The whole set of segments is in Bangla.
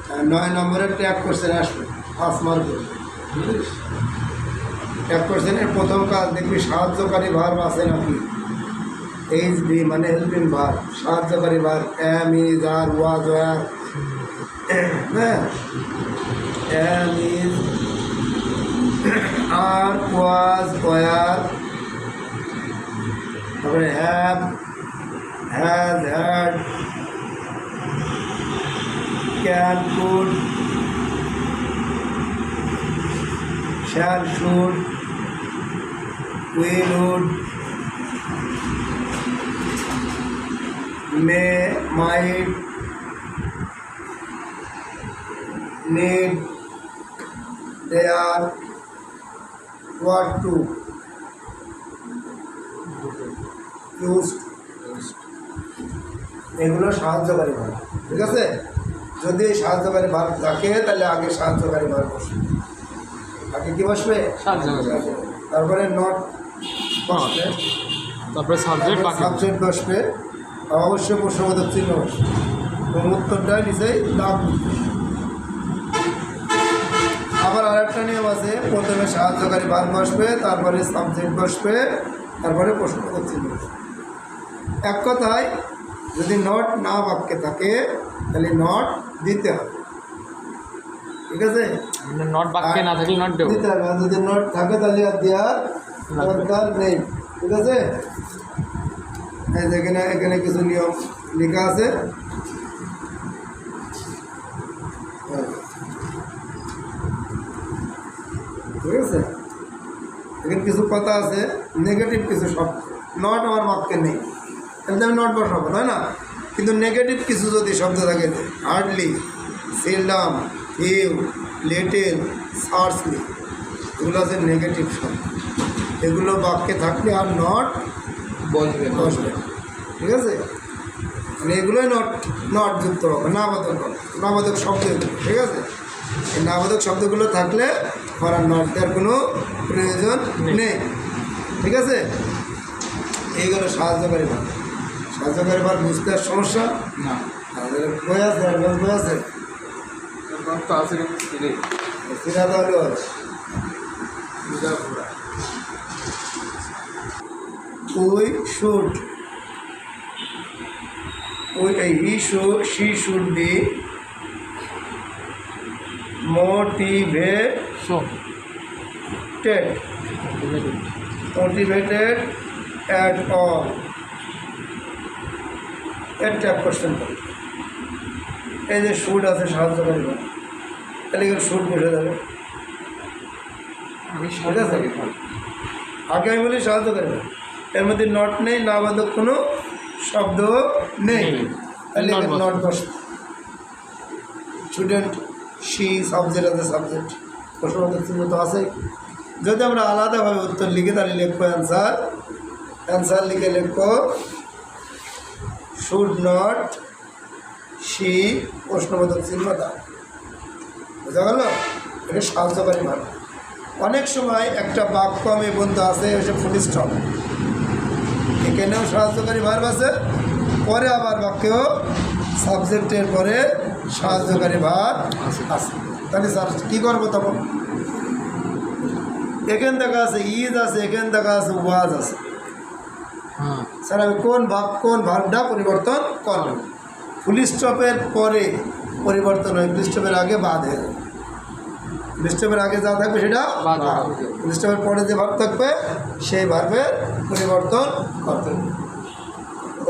9 নম্বরের ট্যাগ কোশ্চেন আসবে 5 মার্কের। ট্যাগ কোশ্চেনের প্রথম কাজ দেখবি সাহায্যকারী ভার্ব আছে নাকি। HB মানে হেল্পিং ভার্ব, সাহায্যকারী verb am is are was were, হ্যাঁ am is are was were, তারপরে have has had can could shall should will would may might need dare what to used, এগুলো সাহায্যকারী ভার্ব। ঠিক আছে, যদি এই সাহায্যকারী ভার্ব থাকে তাহলে আগে সাহায্যকারী ভার্ব বসবে, আগে কি বসবে তারপরে নট বসবে, তারপরে সাবজেক্ট বসবে, অবশ্যই প্রশ্নবোধক চিহ্ন বসবে এবং উত্তরটা নিজেই দাগ। আবার আরেকটা নিয়ম আছে, প্রথমে সাহায্যকারী ভার্ব বসবে, তারপরে সাবজেক্ট বসবে, তারপরে প্রশ্নবোধক চিহ্ন বসবে। এক কথায় যদি নট না বাক্যে থাকে তাহলে নট দিতে হবে। ঠিক আছে, নট বাক্যে না থাকলে নট দেব দিতে হবে, আর যদি নট থাকে তাহলে আর দেওয়ার দরকার নেই। ঠিক আছে, এই যেখানে এখানে কিছু নিয়ম লেখা আছে, ঠিক আছে, এখানে কিছু কথা আছে নেগেটিভ কিছু শব্দ, নট আমার বাক্যে নেই তাহলে আমি নট বসাবো, তাই না? কিন্তু নেগেটিভ কিছু যদি শব্দ থাকে, হার্ডলি, সেলডাম, ফিউ, লিটল, সার্সলি, এগুলো আছে নেগেটিভ শব্দ, এগুলো বাক্যে থাকলে আর নট বসবে। ঠিক আছে, মানে এগুলোই নট যুক্ত হবে, নাবাদক শব্দ এগুলো। ঠিক আছে, এই নাবাদক শব্দগুলো থাকলে আর নট দেওয়ার কোনো প্রয়োজন নেই। ঠিক আছে, এইগুলো সাহায্যকারী ভাব। সাহায্যকারী ভাব বুঝতে আর সমস্যা না, বই আছে, বই আছে, সিরা তাহলে we should, she should be motivated at all. একটা কোশ্চেন করো, এই যে শুড আছে সাহায্যকারী ভাব, তাহলে এখানে শুড বসে যাবে। আগে আমি বলি সাহায্যকারী ভাব, এর মধ্যে নট নেই, নাবাদক কোনো শব্দ নেই, তাহলে নট বসবে। স্টুডেন্ট, শি, সাবজেক্ট আছে, সাবজেক্ট, প্রশ্নবোধক চিহ্ন তো আছে। যদি আমরা আলাদাভাবে উত্তর লিখি তাহলে লিখবো অ্যান্সার লিখে লিখবো শুড নট শি, প্রশ্নবোধক চিহ্ন দাও। বোঝা গেল? এটা সাহায্যকারী ভাব। অনেক সময় একটা বাক্য আমি বন্ধু আছে এসে ফুল স্টপ, এখানেও সাহায্যকারী ভার্ব আছে, পরে আবার বাক্যেও সাবজেক্টের পরে সাহায্যকারী ভার্ব আছে। তাহলে স্যার কী করবো তখন? এখান দেখা আছে ইজ আছে, এখান দেখা আছে ওয়াজ আছে, স্যার আমি কোন ভার্বটা পরিবর্তন করব? ফুল স্টপের পরে পরিবর্তন হয়, ফুল স্টপের আগে বাদ হয়ে যাবে। ফুল স্টপের আগে যা থাকবে সেটা বাদ, ফুল স্টপের পরে যে ভার্ব থাকবে সেই ভার্বের পরিবর্তন করতে হবে।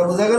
বোঝা গেল?